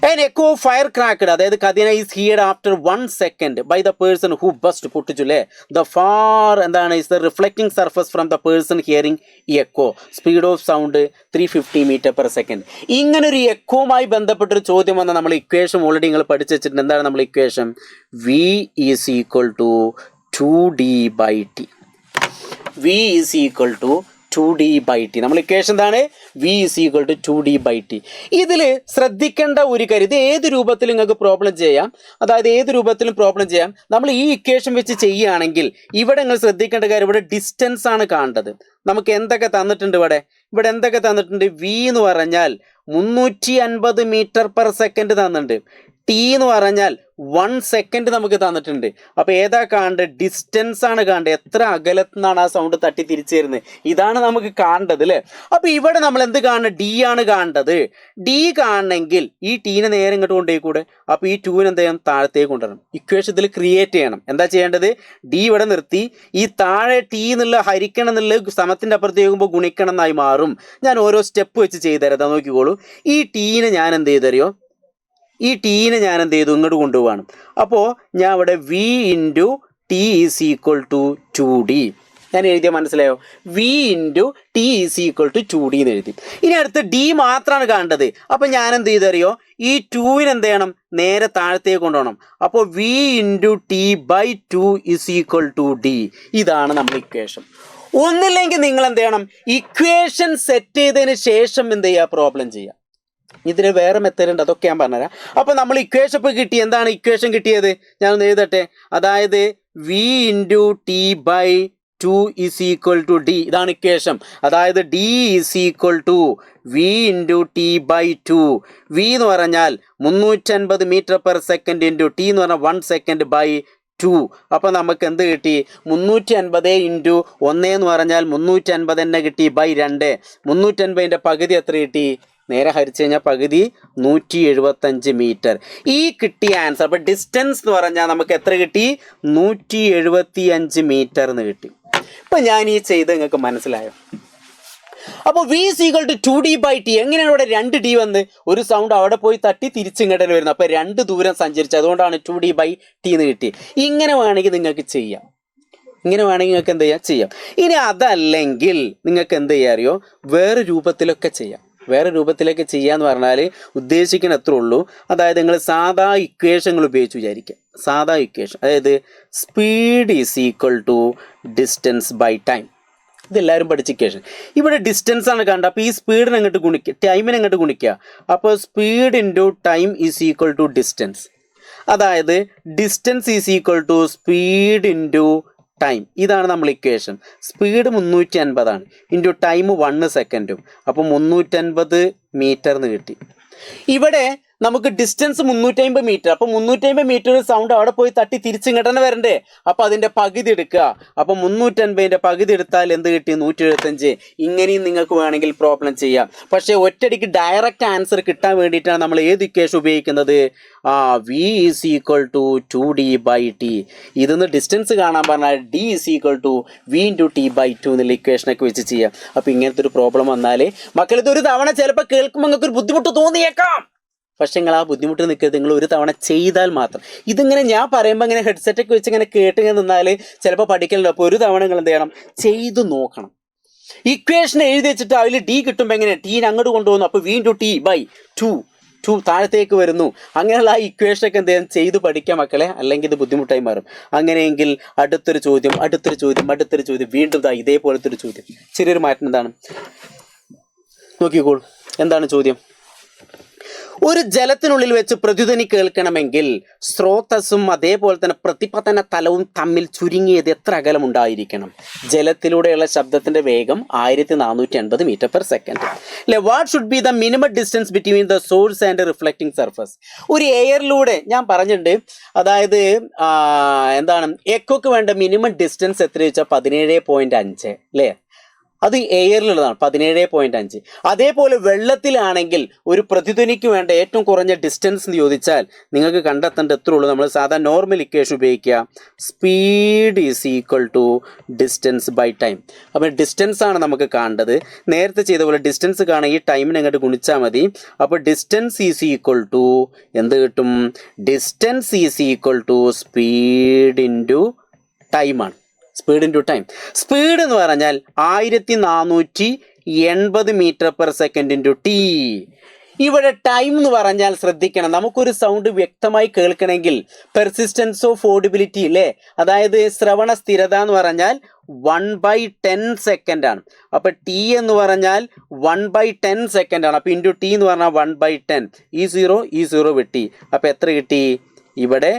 An echo firecracked, അതായത് കദീന is heard after 1 second by the person who burst, പൊട്ടിച്ചുല്ലേ. The far എന്താണ് is the reflecting surface from the person hearing echo. Speed of sound 350 meter/second. ഇങ്ങനൊരു എക്കോവുമായി ബന്ധപ്പെട്ടൊരു ചോദ്യം വന്ന നമ്മൾ ഇക്വേഷൻ ഓൾറെഡി നിങ്ങൾ പഠിച്ചു വെച്ചിട്ടുണ്ട്. എന്താണ് നമ്മൾ equation? v = 2d/t. v = 2d/t. നമ്മൾ ഇക്വേഷൻ എന്താണ്? v = 2d/t. ഇതിൽ ശ്രദ്ധിക്കേണ്ട ഒരു കാര്യം, ഇത് ഏത് രൂപത്തിൽ നിങ്ങൾക്ക് പ്രോബ്ലം ചെയ്യാം, അതായത് ഏത് രൂപത്തിലും പ്രോബ്ലം ചെയ്യാം. നമ്മൾ ഈ ഇക്വേഷൻ വെച്ച് ചെയ്യുകയാണെങ്കിൽ ഇവിടെ നിങ്ങൾ ശ്രദ്ധിക്കേണ്ട കാര്യം, ഇവിടെ ഡിസ്റ്റൻസ് ആണ് കാണേണ്ടത്. നമുക്ക് എന്തൊക്കെ തന്നിട്ടുണ്ട്? ഇവിടെ എന്തൊക്കെ തന്നിട്ടുണ്ട്? v എന്ന് പറഞ്ഞാൽ 350 മീറ്റർ/സെക്കൻഡ് തന്നിട്ടുണ്ട്. ടി എന്ന് പറഞ്ഞാൽ 1 സെക്കൻഡ് നമുക്ക് തന്നിട്ടുണ്ട്. അപ്പോൾ ഏതാ കാണേണ്ടത്? ഡിസ്റ്റൻസ് ആണ് കാണേണ്ടത്. എത്ര അകലത്തുനിന്നാണ് ആ സൗണ്ട് തട്ടി തിരിച്ചു തരുന്നത്, ഇതാണ് നമുക്ക് കാണേണ്ടത് അല്ലേ. അപ്പോൾ ഇവിടെ നമ്മൾ എന്ത് കാണണം? ഡി ആണ് കാണേണ്ടത്. ഡി കാണണമെങ്കിൽ ഈ ടീനെ നേരെ ഇങ്ങോട്ട് കൊണ്ടുപോയിക്കൂടെ. അപ്പോൾ ഈ 2നെ എന്ത് ചെയ്യണം? താഴത്തേക്ക് കൊണ്ടുവരണം. ഇക്വേഷൻ ഇതിൽ ക്രിയേറ്റ് ചെയ്യണം. എന്താ ചെയ്യേണ്ടത്? ഡി ഇവിടെ നിർത്തി ഈ താഴെ ടി എന്നുള്ള ഹരിക്കണം എന്നുള്ള സമത്തിൻ്റെ അപ്പുറത്തേക്ക് പോകുമ്പോൾ ഗുണിക്കണം എന്നായി മാറും. ഞാൻ ഓരോ സ്റ്റെപ്പ് വെച്ച് ചെയ്തുതരാം, നോക്കിക്കോളൂ. ഈ ടീനെ ഞാൻ എന്ത് ചെയ്തറിയോ? ഈ ടീനെ ഞാൻ എന്ത് ചെയ്തു? ഇങ്ങോട്ട് കൊണ്ടുപോവാണ്. അപ്പോൾ ഞാൻ ഇവിടെ v × t = 2d ഞാൻ എഴുതിയ മനസ്സിലായോ? v × t = 2d എന്ന് എഴുതി. ഇനി അടുത്ത് ഡി മാത്രമാണ് കാണേണ്ടത്. അപ്പം ഞാൻ എന്ത് ചെയ്തറിയോ? ഈ 2നെ എന്ത് ചെയ്യണം? നേരെ താഴത്തേക്ക് കൊണ്ടുപോകണം. അപ്പോൾ v × t/2 = d. ഇതാണ് നമ്മൾ ഇക്വേഷൻ. ഒന്നില്ലെങ്കിൽ നിങ്ങൾ എന്ത് ചെയ്യണം? ഇക്വേഷൻ സെറ്റ് ചെയ്തതിന് ശേഷം എന്ത് ചെയ്യുക? പ്രോബ്ലം ചെയ്യുക. ഇതിന് വേറെ മെത്തേഡ് ഉണ്ട്, അതൊക്കെ ഞാൻ പറഞ്ഞുതരാം. അപ്പോൾ നമ്മൾ ഇക്വേഷൻ ഇപ്പോൾ കിട്ടി. എന്താണ് ഇക്വേഷൻ കിട്ടിയത്? ഞാനൊന്ന് എഴുതട്ടെ. അതായത് v × t/2 = d. ഇതാണ് ഇക്വേഷൻ. അതായത് d = v × t/2. v എന്ന് പറഞ്ഞാൽ 350 മീറ്റർ/സെക്കൻഡ് × t എന്ന് പറഞ്ഞാൽ 1 സെക്കൻഡ് /2. അപ്പോൾ നമുക്ക് എന്ത് കിട്ടി? 350 × 1 എന്ന് പറഞ്ഞാൽ 350 തന്നെ കിട്ടി /2. 350ൻ്റെ പകുതി എത്ര കിട്ടി? നേരെ ഹരിച്ചു കഴിഞ്ഞാൽ പകുതി 175 മീറ്റർ. ഈ കിട്ടിയ ആൻസർ, അപ്പോൾ ഡിസ്റ്റൻസ് എന്ന് പറഞ്ഞാൽ നമുക്ക് എത്ര കിട്ടി? 175 മീറ്റർ എന്ന് കിട്ടി. ഇപ്പം ഞാൻ ഈ ചെയ്ത് നിങ്ങൾക്ക് മനസ്സിലായോ? അപ്പോൾ v = 2d/t. എങ്ങനെയാണ് ഇവിടെ 2d വന്ന്? ഒരു സൗണ്ട് അവിടെ പോയി തട്ടി തിരിച്ചിങ്ങോട്ട് വരുന്നത്. അപ്പോൾ 2 ദൂരം സഞ്ചരിച്ചു, അതുകൊണ്ടാണ് 2d/t എന്ന് കിട്ടി. ഇങ്ങനെ വേണമെങ്കിൽ നിങ്ങൾക്ക് ചെയ്യാം. നിങ്ങൾക്ക് എന്ത് ചെയ്യാം? ഇനി അതല്ലെങ്കിൽ നിങ്ങൾക്ക് എന്ത് ചെയ്യാൻ അറിയോ? വേറെ രൂപത്തിലൊക്കെ ചെയ്യാം. വേറെ രൂപത്തിലേക്ക് ചെയ്യാന്ന് പറഞ്ഞാൽ ഉദ്ദേശിക്കുന്ന എത്ര ഉള്ളൂ. അതായത് നിങ്ങൾ സാധാ ഇക്വേഷനുകൾ ഉപയോഗിച്ച് വിചാരിക്കുക. സാധാ ഇക്വേഷൻ, അതായത് സ്പീഡ് = ഡിസ്റ്റൻസ്/ടൈം. ഇതെല്ലാവരും പഠിച്ച ഇക്വേഷൻ. ഇവിടെ ഡിസ്റ്റൻസ് ആണ് കണ്ടത്. അപ്പോൾ ഈ സ്പീഡിനെ അങ്ങോട്ട് ഗുണിക്കുക, ടൈമിനെ അങ്ങോട്ട് ഗുണിക്കുക. അപ്പോൾ സ്പീഡ് × ടൈം = ഡിസ്റ്റൻസ്. അതായത് ഡിസ്റ്റൻസ് = സ്പീഡ് × ടൈം. ഇതാണ് നമ്മൾ ഇക്വേഷൻ. സ്പീഡ് 350 ഇൻറ്റു ടൈം 1 സെക്കൻഡും. അപ്പോൾ 350 മീറ്റർ എന്ന് കിട്ടി. ഇവിടെ നമുക്ക് ഡിസ്റ്റൻസ് 350 മീറ്റർ. അപ്പോൾ 350 മീറ്റർ സൗണ്ട് അവിടെ പോയി തട്ടി തിരിച്ചിങ്ങോട്ട് തന്നെ വരണ്ടേ. അപ്പോൾ അതിൻ്റെ പകുതി എടുക്കുക. അപ്പോൾ 350ൻ്റെ പകുതി എടുത്താൽ എന്ത് കിട്ടി? 175. ഇങ്ങനെയും നിങ്ങൾക്ക് വേണമെങ്കിൽ പ്രോബ്ലം ചെയ്യാം. പക്ഷേ ഒറ്റയടിക്ക് ഡയറക്റ്റ് ആൻസർ കിട്ടാൻ വേണ്ടിയിട്ടാണ് നമ്മൾ ഏത് ഇക്വേഷൻ ഉപയോഗിക്കുന്നത്? v = 2d/t. ഇതൊന്ന് ഡിസ്റ്റൻസ് കാണാൻ പറഞ്ഞാൽ d = v × t/2 എന്നുള്ള ഇക്വേഷനൊക്കെ വെച്ച് ചെയ്യാം. അപ്പോൾ ഇങ്ങനത്തെ ഒരു പ്രോബ്ലം വന്നാൽ മക്കൾ ഇതൊരു തവണ ചിലപ്പോൾ കേൾക്കുമ്പോൾ നിങ്ങൾക്ക് ഒരു ബുദ്ധിമുട്ട് തോന്നിയേക്കാം. പക്ഷെ നിങ്ങൾ ആ ബുദ്ധിമുട്ട് നിൽക്കരുത്. നിങ്ങൾ ഒരു തവണ ചെയ്താൽ മാത്രം. ഇതിങ്ങനെ ഞാൻ പറയുമ്പോൾ ഇങ്ങനെ ഹെഡ്സെറ്റൊക്കെ വെച്ച് ഇങ്ങനെ കേട്ടിങ്ങനെ നിന്നാൽ ചിലപ്പോൾ പഠിക്കലല്ലോ. അപ്പോൾ ഒരു തവണ നിങ്ങൾ എന്ത് ചെയ്യണം? ചെയ്തു നോക്കണം. ഇക്വേഷൻ എഴുതി വെച്ചിട്ട് അതിൽ ഡി കിട്ടുമ്പോൾ എങ്ങനെ? ടീനെ അങ്ങോട്ട് കൊണ്ടുപോകുന്നു. അപ്പോൾ v × t/2 താഴത്തേക്ക് വരുന്നു. അങ്ങനെയുള്ള ആ ഇക്വേഷനൊക്കെ എന്ത് ചെയ്യാൻ? ചെയ്ത് പഠിക്കാം മക്കളെ, അല്ലെങ്കിൽ ഇത് ബുദ്ധിമുട്ടായി മാറും. അങ്ങനെയെങ്കിൽ അടുത്തൊരു ചോദ്യം, വീണ്ടും ഇതേപോലത്തെ ഒരു ചോദ്യം. ചെറിയൊരു മാറ്റം എന്താണ് നോക്കിക്കോളൂ. എന്താണ് ചോദ്യം? ഒരു ജലത്തിനുള്ളിൽ വെച്ച് പ്രതിധ്വനി കേൾക്കണമെങ്കിൽ സ്രോതസ്സും അതേപോലെ തന്നെ പ്രതിപതന തലവും തമ്മിൽ ചുരുങ്ങിയത് എത്ര അകലമുണ്ടായിരിക്കണം? ജലത്തിലൂടെയുള്ള ശബ്ദത്തിന്റെ വേഗം 1450 മീറ്റർ/സെക്കൻഡ്. അല്ലെ, what should be the minimum distance between the source and reflecting surface? ഒരു എയറിലൂടെ ഞാൻ പറഞ്ഞിട്ടുണ്ട്. അതായത് എന്താണ് എക്കോക്ക് വേണ്ട മിനിമം ഡിസ്റ്റൻസ് എത്ര വെച്ചാൽ 17.5 അല്ലേ? അത് എയറിലുള്ളതാണ് 17.5. അതേപോലെ വെള്ളത്തിലാണെങ്കിൽ ഒരു പ്രതിധ്വനിക്ക് വേണ്ട ഏറ്റവും കുറഞ്ഞ ഡിസ്റ്റൻസ് എന്ന് ചോദിച്ചാൽ നിങ്ങൾക്ക് കണ്ടെത്തേണ്ട എത്ര ഉള്ളൂ? നമ്മൾ സാധാരണ നോർമൽ ഇക്വേഷൻ ഉപയോഗിക്കുക. സ്പീഡ് = ഡിസ്റ്റൻസ്/ടൈം. അപ്പോൾ ഡിസ്റ്റൻസ് ആണ് നമുക്ക് കാണേണ്ടത്. നേരത്തെ ചെയ്ത പോലെ ഡിസ്റ്റൻസ് കാണാൻ ഈ ടൈമിനെ അങ്ങോട്ട് ഗുണിച്ചാൽ മതി. അപ്പോൾ ഡിസ്റ്റൻസ് എന്ത് കിട്ടും? ഡിസ്റ്റൻസ് സ്പീഡ് × ടൈമാണ്. Speed × time. സ്പീഡ് എന്ന് പറഞ്ഞാൽ 1480 മീറ്റർ/സെക്കൻഡ് × t. ഇവിടെ ടൈം എന്ന് പറഞ്ഞാൽ ശ്രദ്ധിക്കണം, നമുക്കൊരു സൗണ്ട് വ്യക്തമായി കേൾക്കണമെങ്കിൽ പെർസിസ്റ്റൻസ് ഓഫ് ഓഡിബിലിറ്റി അല്ലേ, അതായത് ശ്രവണ സ്ഥിരത എന്ന് പറഞ്ഞാൽ 1/10 സെക്കൻഡ് ആണ്. അപ്പൊ ടി എന്ന് പറഞ്ഞാൽ 1/10 സെക്കൻഡ് ആണ്. അപ്പൊ ഇൻറ്റു ടി എന്ന് പറഞ്ഞാൽ 1/10. ഈ സീറോ വെട്ടി. അപ്പൊ എത്ര കിട്ടി? ഇവിടെ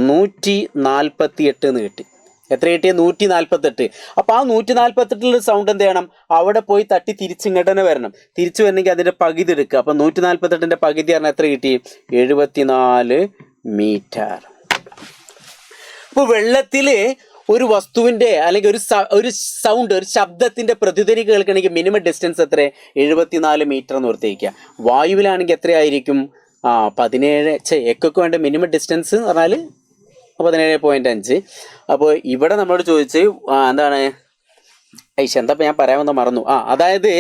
148 എന്ന് കിട്ടി. എത്ര കിട്ടിയ? 148. അപ്പോൾ ആ 148 സൗണ്ട് എന്ത് ചെയ്യണം? അവിടെ പോയി തട്ടി തിരിച്ചിങ്ങോട്ട് തന്നെ വരണം. തിരിച്ചു വരണമെങ്കിൽ അതിൻ്റെ പകുതി എടുക്കുക. അപ്പം 148ൻ്റെ പകുതി പറഞ്ഞാൽ എത്ര കിട്ടി? 74 മീറ്റർ. അപ്പോൾ വെള്ളത്തിൽ ഒരു വസ്തുവിൻ്റെ അല്ലെങ്കിൽ ഒരു സൗണ്ട്, ഒരു ശബ്ദത്തിൻ്റെ പ്രതിധ്വനി കേൾക്കണമെങ്കിൽ മിനിമം ഡിസ്റ്റൻസ് എത്ര? 74 മീറ്റർ എന്ന് ഓർത്തിരിക്കുക. വായുവിലാണെങ്കിൽ എത്രയായിരിക്കും? 17. എക്കൊക്കെ വേണ്ട മിനിമം ഡിസ്റ്റൻസ് എന്ന് പറഞ്ഞാൽ 17.5. അപ്പോൾ ഇവിടെ നമ്മളോട് ചോദിച്ച് എന്താണ് എന്താ ഞാൻ പറയാമെന്ന് മറന്നു. അതായത്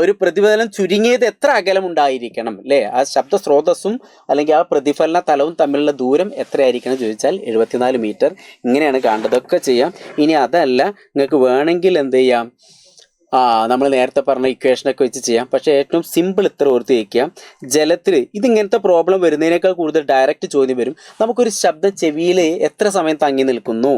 ഒരു പ്രതിഫലനം ചുരുങ്ങിയത് എത്ര അകലം ഉണ്ടായിരിക്കണം അല്ലേ, ആ ശബ്ദ സ്രോതസ്സും അല്ലെങ്കിൽ ആ പ്രതിഫലന തലവും തമ്മിലുള്ള ദൂരം എത്രയായിരിക്കണം ചോദിച്ചാൽ 74 മീറ്റർ. ഇങ്ങനെയാണ് കാണേണ്ടതൊക്കെ ചെയ്യാം. ഇനി അതല്ല, നിങ്ങൾക്ക് വേണമെങ്കിൽ എന്ത് ചെയ്യാം, നമ്മൾ നേരത്തെ പറഞ്ഞ ഇക്വേഷനൊക്കെ വെച്ച് ചെയ്യാം. പക്ഷേ ഏറ്റവും സിമ്പിൾ ഇത്ര ഓർത്ത് വയ്ക്കുക, ജലത്തിൽ ഇതിങ്ങനത്തെ പ്രോബ്ലം വരുന്നതിനേക്കാൾ കൂടുതൽ ഡയറക്റ്റ് ചോദ്യം വരും. നമുക്കൊരു ശബ്ദം ചെവിയിൽ എത്ര സമയം തങ്ങി നിൽക്കുന്നു?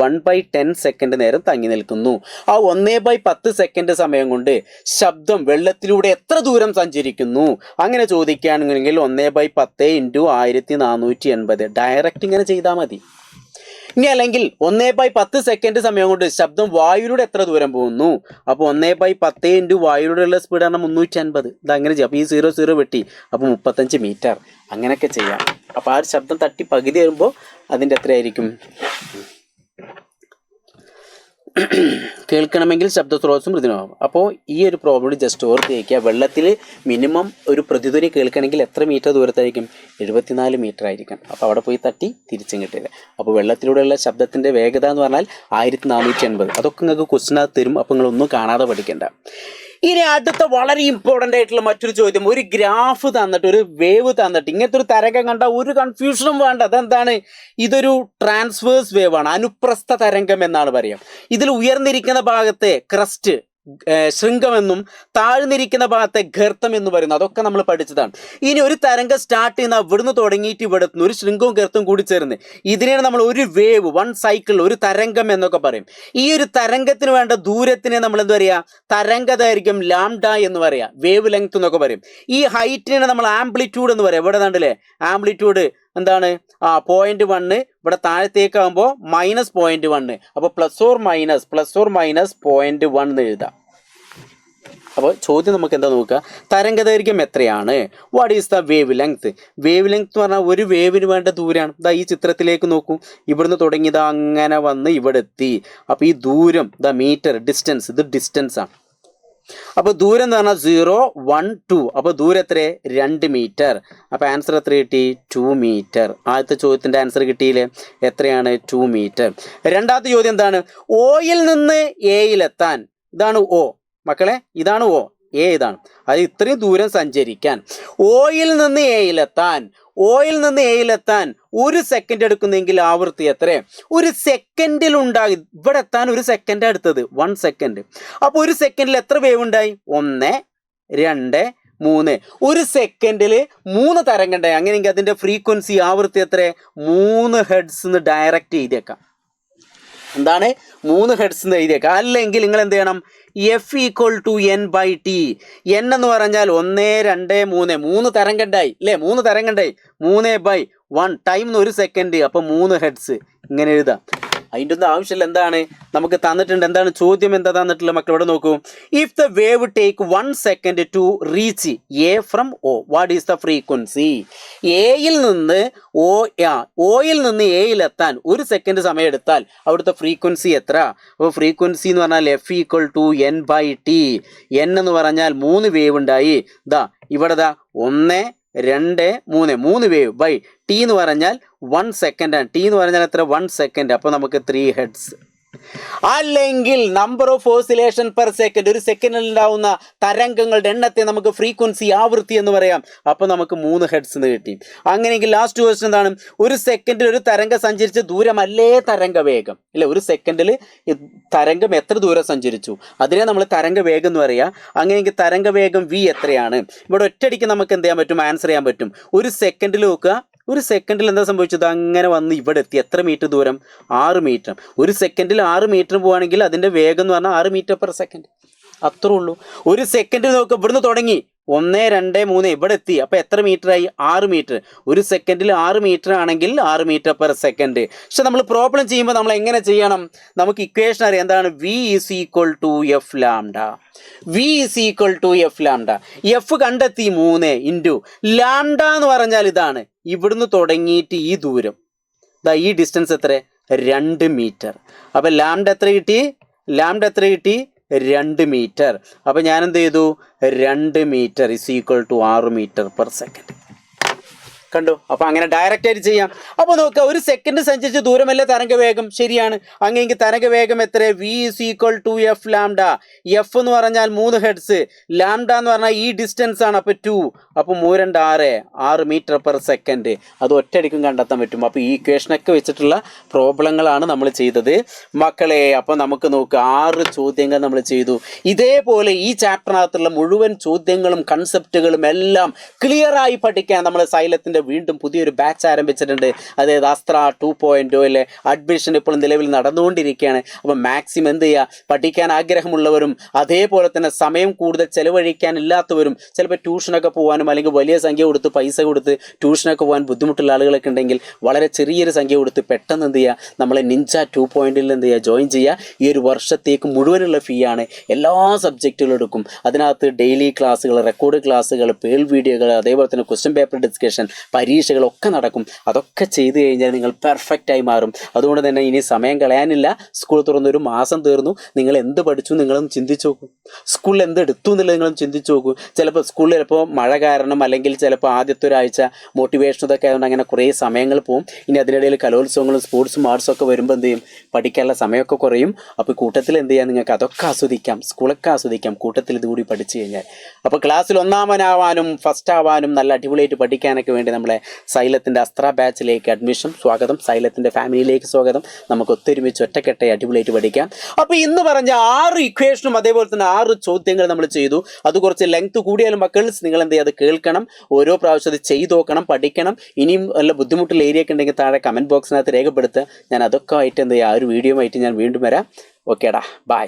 1/10 സെക്കൻഡ് നേരം തങ്ങി നിൽക്കുന്നു. ആ 1/10 സെക്കൻഡ് സമയം കൊണ്ട് ശബ്ദം വെള്ളത്തിലൂടെ എത്ര ദൂരം സഞ്ചരിക്കുന്നു? അങ്ങനെ ചോദിക്കുകയാണെങ്കിൽ 1/10 × 1480 ഡയറക്റ്റ് ഇങ്ങനെ ചെയ്താൽ മതി. ഇനി അല്ലെങ്കിൽ 1/10 സെക്കൻഡ് സമയം കൊണ്ട് ശബ്ദം വായുവിലൂടെ എത്ര ദൂരം പോകുന്നു? അപ്പോൾ 1/10 × വായുവിലൂടെയുള്ള സ്പീഡ് ആണ് 350. ഇതങ്ങനെ ചെയ്യാം. അപ്പോൾ ഈ 0 വെട്ടി, അപ്പോൾ 35 മീറ്റർ. അങ്ങനെയൊക്കെ ചെയ്യാം. അപ്പോൾ ആ ഒരു ശബ്ദം തട്ടി പകുതി വരുമ്പോൾ അതിൻ്റെ എത്രയായിരിക്കും? കേൾക്കണമെങ്കിൽ ശബ്ദ സ്രോതസ്സും പ്രതിധ്വനിയാകും. അപ്പോൾ ഈ ഒരു പ്രോബ്ലം ജസ്റ്റ് ഓർത്ത് വയ്ക്കുക. വെള്ളത്തിൽ മിനിമം ഒരു പ്രതിധ്വനി കേൾക്കണമെങ്കിൽ എത്ര മീറ്റർ ദൂരത്തായിരിക്കും? 74 മീറ്റർ ആയിരിക്കും. അപ്പോൾ അവിടെ പോയി തട്ടി തിരിച്ചും കിട്ടില്ല. അപ്പോൾ വെള്ളത്തിലൂടെയുള്ള ശബ്ദത്തിൻ്റെ വേഗത എന്ന് പറഞ്ഞാൽ 1480. അതൊക്കെ നിങ്ങൾക്ക് ക്വസ്റ്റ്യനകത്ത് തരും. അപ്പോൾ നിങ്ങളൊന്നും കാണാതെ പഠിക്കേണ്ട. ഇനി അടുത്ത വളരെ ഇമ്പോർട്ടൻ്റ് ആയിട്ടുള്ള മറ്റൊരു ചോദ്യം, ഒരു ഗ്രാഫ് തന്നിട്ട്, ഒരു വേവ് തന്നിട്ട്, ഇങ്ങനത്തെ ഒരു തരംഗം കണ്ട ഒരു കൺഫ്യൂഷനും വേണ്ട. അതെന്താണ്? ഇതൊരു ട്രാൻസ്വേഴ്സ് വേവ് ആണ്, അനുപ്രസ്ഥ തരംഗം എന്നാണ് പറയാം. ഇതിൽ ഉയർന്നിരിക്കുന്ന ഭാഗത്തെ ക്രസ്റ്റ് ശൃംഗമെന്നും താഴ്ന്നിരിക്കുന്ന ഭാഗത്തെ ഗർത്തം എന്ന് പറയുന്നു. അതൊക്കെ നമ്മൾ പഠിച്ചതാണ്. ഇനി ഒരു തരംഗം സ്റ്റാർട്ട് ചെയ്യുന്ന ഇവിടുന്ന് തുടങ്ങിയിട്ട് ഇവിടെ എത്തുന്നു, ഒരു ശൃംഗവും ഗർത്തവും കൂടി ചേർന്ന്, ഇതിനെയാണ് നമ്മൾ ഒരു വേവ്, വൺ സൈക്കിൾ, ഒരു തരംഗം എന്നൊക്കെ പറയും. ഈ ഒരു തരംഗത്തിന് വേണ്ട ദൂരത്തിനെ നമ്മൾ എന്താ പറയുക? തരംഗദൈർഘ്യം ലാംഡ എന്ന് പറയാം, വേവ് ലെങ്ത് എന്നൊക്കെ പറയും. ഈ ഹൈറ്റിനെ നമ്മൾ ആംപ്ലിറ്റ്യൂഡ് എന്ന് പറയാം. ഇവിടെ കണ്ടില്ലേ ആംപ്ലിറ്റ്യൂഡ് എന്താണ്? 0.1. ഇവിടെ താഴത്തേക്കാകുമ്പോൾ -0.1. അപ്പോൾ പ്ലസ് ഓർ മൈനസ് 0.1 എന്ന് എഴുതാം. അപ്പോൾ ചോദ്യം നമുക്ക് എന്താ നോക്കുക? തരംഗദൈർഘ്യം എത്രയാണ്? What is the wave length? Wave length എന്ന് പറഞ്ഞാൽ ഒരു വേവിന് വേണ്ട ദൂരമാണ്. ഇതാ ഈ ചിത്രത്തിലേക്ക് നോക്കൂ. ഇവിടുന്ന് തുടങ്ങിയത് അങ്ങനെ വന്ന് ഇവിടെ എത്തി. അപ്പോൾ ഈ ദൂരം മീറ്റർ ഡിസ്റ്റൻസ്, ഇത് ഡിസ്റ്റൻസ് ആണ്. അപ്പോൾ ദൂരം എന്ന് പറഞ്ഞാൽ 0, 1, 2. അപ്പോൾ ദൂരം എത്ര? 2 മീറ്റർ. അപ്പോൾ ആൻസർ എത്ര കിട്ടി? 2 മീറ്റർ. ആദ്യത്തെ ചോദ്യത്തിൻ്റെ ആൻസർ കിട്ടിയില്ലേ? എത്രയാണ്? 2 മീറ്റർ. രണ്ടാമത്തെ ചോദ്യം എന്താണ്? ഓയിൽ നിന്ന് എയിലെത്താൻ, ഇതാണ് O മക്കളെ, ഇതാണ് O, A ഇതാണ്. അത് ഇത്രയും ദൂരം സഞ്ചരിക്കാൻ ഓയിൽ നിന്ന് എയിലെത്താൻ 1 സെക്കൻഡ് എടുക്കുന്നെങ്കിൽ ആവൃത്തി എത്ര? ഒരു സെക്കൻഡിൽ ഉണ്ടായി. ഇവിടെ എത്താൻ 1 സെക്കൻഡ് എടുത്തത്, 1 സെക്കൻഡ്. അപ്പോൾ 1 സെക്കൻഡിൽ എത്ര വേവ് ഉണ്ടായി? 1, 2, 3. 1 സെക്കൻഡിൽ 3 തരംഗം ഉണ്ടായി. അങ്ങനെയെങ്കിൽ അതിൻ്റെ ഫ്രീക്വൻസി, ആവൃത്തി എത്ര? 3 ഹെർട്സ് എന്ന് ഡയറക്റ്റ് ചെയ്തേക്കാം. എന്താണ്? 3 ഹെർട്സ് എന്ന് എഴുതിയേക്കാം. അല്ലെങ്കിൽ നിങ്ങൾ എന്ത് ചെയ്യണം? F = n/t. n എന്ന് പറഞ്ഞാൽ 1, 2, 3. 3 തരംഗം ഉണ്ടായി അല്ലേ? 3 തരംഗം ഉണ്ടായി. 3/1 ടൈം 1 സെക്കൻഡ്. അപ്പോൾ 3 ഹെർട്സ് ഇങ്ങനെ എഴുതാം. അതിൻ്റെ ഒന്നും ആവശ്യമില്ല. എന്താണ് നമുക്ക് തന്നിട്ടുണ്ട്? എന്താണ് ചോദ്യം? എന്താ തന്നിട്ടുള്ള മക്കൾ? ഇവിടെ നോക്കൂ. If the wave take 1 second to reach A from O, what is the frequency? ഓയിൽ നിന്ന് എയിലെത്താൻ 1 സെക്കൻഡ് സമയം എടുത്താൽ അവിടുത്തെ ഫ്രീക്വൻസി എത്ര? അപ്പോൾ ഫ്രീക്വൻസി എന്ന് പറഞ്ഞാൽ F = n/t. n എന്ന് പറഞ്ഞാൽ 3 വേവ് ഉണ്ടായി. ഇവിടെ 1, 2, 3 വേവ് ബൈ ടി എന്ന് പറഞ്ഞാൽ 1 സെക്കൻഡ് ആണ്. ടി എന്ന് പറഞ്ഞാൽ എത്ര? 1 സെക്കൻഡ്. അപ്പോൾ നമുക്ക് 3 ഹെർട്സ്. അല്ലെങ്കിൽ number of oscillation per second, ഒരു സെക്കൻഡിൽ ഉണ്ടാവുന്ന തരംഗങ്ങളുടെ എണ്ണത്തെ നമുക്ക് ഫ്രീക്വൻസി, ആവൃത്തി എന്ന് പറയാം. അപ്പോൾ നമുക്ക് 3 ഹെർട്സ് എന്ന് കിട്ടി. അങ്ങനെയെങ്കിൽ ലാസ്റ്റ് ക്വസ്റ്റൻ എന്താണ്? ഒരു സെക്കൻഡിൽ ഒരു തരംഗം സഞ്ചരിച്ച ദൂരമല്ലേ തരംഗ വേഗം? ഇല്ല, ഒരു സെക്കൻഡിൽ തരംഗം എത്ര ദൂരം സഞ്ചരിച്ചു അതിനെ നമ്മൾ തരംഗ വേഗം എന്ന് പറയുക. അങ്ങനെയെങ്കിൽ തരംഗ വേഗം v എത്രയാണ്? ഇവിടെ ഒറ്റയടിക്ക് നമുക്ക് എന്ത് ചെയ്യാൻ പറ്റും? ആൻസർ ചെയ്യാൻ പറ്റും. ഒരു സെക്കൻഡിൽ നോക്കുക, ഒരു സെക്കൻഡിൽ എന്താ സംഭവിച്ചത്? അങ്ങനെ വന്ന് ഇവിടെ എത്തി. എത്ര മീറ്റർ ദൂരം? 6 മീറ്റർ. ഒരു സെക്കൻഡിൽ 6 മീറ്റർ പോവുകയാണെങ്കിൽ അതിൻ്റെ വേഗം എന്ന് പറഞ്ഞാൽ 6 മീറ്റർ പെർ സെക്കൻഡ്. അത്രേ ഉള്ളൂ. ഒരു സെക്കൻഡിൽ നോക്കുക, ഇവിടുന്ന് തുടങ്ങി 1, 2, 3 ഇവിടെ എത്തി. അപ്പോൾ എത്ര മീറ്ററായി? 6 മീറ്റർ. ഒരു സെക്കൻഡിൽ 6 മീറ്റർ ആണെങ്കിൽ 6 മീറ്റർ പെർ സെക്കൻഡ്. പക്ഷെ നമ്മൾ പ്രോബ്ലം ചെയ്യുമ്പോൾ നമ്മൾ എങ്ങനെ ചെയ്യണം? നമുക്ക് ഇക്വേഷൻ അറിയാം. എന്താണ്? v is equal to F lambda. v is equal to F lambda. F കണ്ടെത്തി 3 ഇൻറ്റു ലാംഡ എന്ന് പറഞ്ഞാൽ ഇതാണ്. ഇവിടുന്ന് തുടങ്ങിയിട്ട് ഈ ദൂരം, ഈ ഡിസ്റ്റൻസ് എത്ര? 2 മീറ്റർ. അപ്പോൾ ലാംഡ എത്ര കിട്ടി? 2 മീറ്റർ. അപ്പോൾ ഞാൻ എന്ത് ചെയ്തു? 2 metre is equal to 6 metre per second. കണ്ടു? അപ്പോൾ അങ്ങനെ ഡയറക്റ്റ് ആയിട്ട് ചെയ്യാം. അപ്പോൾ നോക്കുക, ഒരു സെക്കൻഡ് സഞ്ചരിച്ച ദൂരമല്ലേ തരംഗ വേഗം? ശരിയാണ്. അങ്ങനെയെങ്കിൽ തരംഗ വേഗം എത്ര? v is equal to F lambda. F എന്ന് പറഞ്ഞാൽ 3 ഹെർട്സ്, ലാംഡ എന്ന് പറഞ്ഞാൽ ഈ ഡിസ്റ്റൻസ് ആണ്. അപ്പോൾ 2, അപ്പോൾ 3 2 6 മീറ്റർ പെർ സെക്കൻഡ്. അത് ഒറ്റയടിക്കും കണ്ടെത്താൻ പറ്റും. അപ്പോൾ ഈ ഇക്വേഷനൊക്കെ വെച്ചിട്ടുള്ള പ്രോബ്ലങ്ങളാണ് നമ്മൾ ചെയ്തത് മക്കളെ. അപ്പോൾ നമുക്ക് നോക്കുക, 6 ചോദ്യങ്ങൾ നമ്മൾ ചെയ്തു. ഇതേപോലെ ഈ ചാപ്റ്ററിനകത്തുള്ള മുഴുവൻ ചോദ്യങ്ങളും കൺസെപ്റ്റുകളും എല്ലാം ക്ലിയറായി പഠിക്കാൻ നമ്മൾ സൈലത്തിൻ്റെ വീണ്ടും പുതിയൊരു ബാച്ച് ആരംഭിച്ചിട്ടുണ്ട്. അതായത് അസ്ത്ര 2.0 അഡ്മിഷൻ ഇപ്പോൾ നിലവിൽ നടന്നുകൊണ്ടിരിക്കുകയാണ്. അപ്പോൾ മാക്സിമം എന്ത് ചെയ്യുക? പഠിക്കാൻ ആഗ്രഹമുള്ളവരും അതേപോലെ തന്നെ സമയം കൂടുതൽ ചെലവഴിക്കാൻ ഇല്ലാത്തവരും, ചിലപ്പോൾ ട്യൂഷനൊക്കെ പോകാനും അല്ലെങ്കിൽ വലിയ സംഖ്യ കൊടുത്ത് പൈസ കൊടുത്ത് ട്യൂഷനൊക്കെ പോകാൻ ബുദ്ധിമുട്ടുള്ള ആളുകളൊക്കെ ഉണ്ടെങ്കിൽ വളരെ ചെറിയൊരു സംഖ്യ കൊടുത്ത് പെട്ടെന്ന് എന്ത് ചെയ്യുക? നമ്മളെ നിഞ്ച 2.0 എന്ത് ചെയ്യുക? ജോയിൻ ചെയ്യുക. ഈ ഒരു വർഷത്തേക്ക് മുഴുവനുള്ള ഫീ ആണ്. എല്ലാ സബ്ജക്റ്റുകളും എടുക്കും. അതിനകത്ത് ഡെയിലി ക്ലാസ്സുകൾ, റെക്കോർഡ് ക്ലാസ്സുകൾ, പേൾ വീഡിയോകൾ, അതേപോലെ തന്നെ ക്വസ്റ്റ്യൻ പേപ്പർ ഡിസ്കഷൻ, പരീക്ഷകളൊക്കെ നടക്കും. അതൊക്കെ ചെയ്തു കഴിഞ്ഞാൽ നിങ്ങൾ പെർഫെക്റ്റായി മാറും. അതുകൊണ്ട് തന്നെ ഇനി സമയം കളയാനില്ല. സ്കൂൾ തുറന്നൊരു മാസം തീർന്നു. നിങ്ങൾ എന്ത് പഠിച്ചു നിങ്ങളൊന്ന് ചിന്തിച്ച് നോക്കൂ. സ്കൂളിൽ എന്ത് എടുത്തു എന്നുള്ളത് നിങ്ങളും ചിന്തിച്ച് നോക്കൂ. ചിലപ്പോൾ സ്കൂളിൽ ചിലപ്പോൾ മഴ കാരണം അല്ലെങ്കിൽ ചിലപ്പോൾ ആദ്യത്തെ ഒരാഴ്ച മോട്ടിവേഷൻ ഇതൊക്കെ ആയതുകൊണ്ട് അങ്ങനെ കുറേ സമയങ്ങൾ പോകും. ഇനി അതിനിടയിൽ കലോത്സവങ്ങളും സ്പോർട്സും ആർട്സും ഒക്കെ വരുമ്പോൾ എന്ത് ചെയ്യും? പഠിക്കാനുള്ള സമയമൊക്കെ കുറയും. അപ്പോൾ കൂട്ടത്തിൽ എന്ത് ചെയ്യാം? നിങ്ങൾക്ക് അതൊക്കെ ആസ്വദിക്കാം, സ്കൂളൊക്കെ ആസ്വദിക്കാം കൂട്ടത്തിൽ ഇതുകൂടി പഠിച്ചു കഴിഞ്ഞാൽ. അപ്പോൾ ക്ലാസ്സിൽ ഒന്നാമനാവാനും ഫസ്റ്റ് ആവാനും നല്ല അടിപൊളിയായിട്ട് പഠിക്കാനൊക്കെ വേണ്ടി നമ്മളെ സൈലത്തിൻ്റെ അസ്ത്ര ബാച്ചിലേക്ക് അഡ്മിഷൻ. സ്വാഗതം. സൈലത്തിൻ്റെ ഫാമിലിയിലേക്ക് സ്വാഗതം. നമുക്ക് ഒത്തൊരുമിച്ച് ഒറ്റക്കെട്ടായി അടിപൊളിയായിട്ട് പഠിക്കാം. അപ്പോൾ ഇന്ന് പറഞ്ഞ 6 ഇക്വേഷനും അതേപോലെ തന്നെ 6 ചോദ്യങ്ങൾ നമ്മൾ ചെയ്തു. അത് കുറച്ച് ലെങ്ത് കൂടിയാലും മക്കൾസ് നിങ്ങൾ എന്ത് ചെയ്യുക? അത് കേൾക്കണം. ഓരോ പ്രാവശ്യം അത് ചെയ്ത് നോക്കണം, പഠിക്കണം. ഇനിയും നല്ല ബുദ്ധിമുട്ടുള്ള ഏരിയ ഒക്കെ ഉണ്ടെങ്കിൽ താഴെ കമൻറ്റ് ബോക്സിനകത്ത് രേഖപ്പെടുത്തുക. ഞാൻ അതൊക്കെ ആയിട്ട് എന്ത് ചെയ്യുക? ആ ഒരു വീഡിയോ ആയിട്ട് ഞാൻ വീണ്ടും വരാം. ഓക്കേടാ, ബൈ.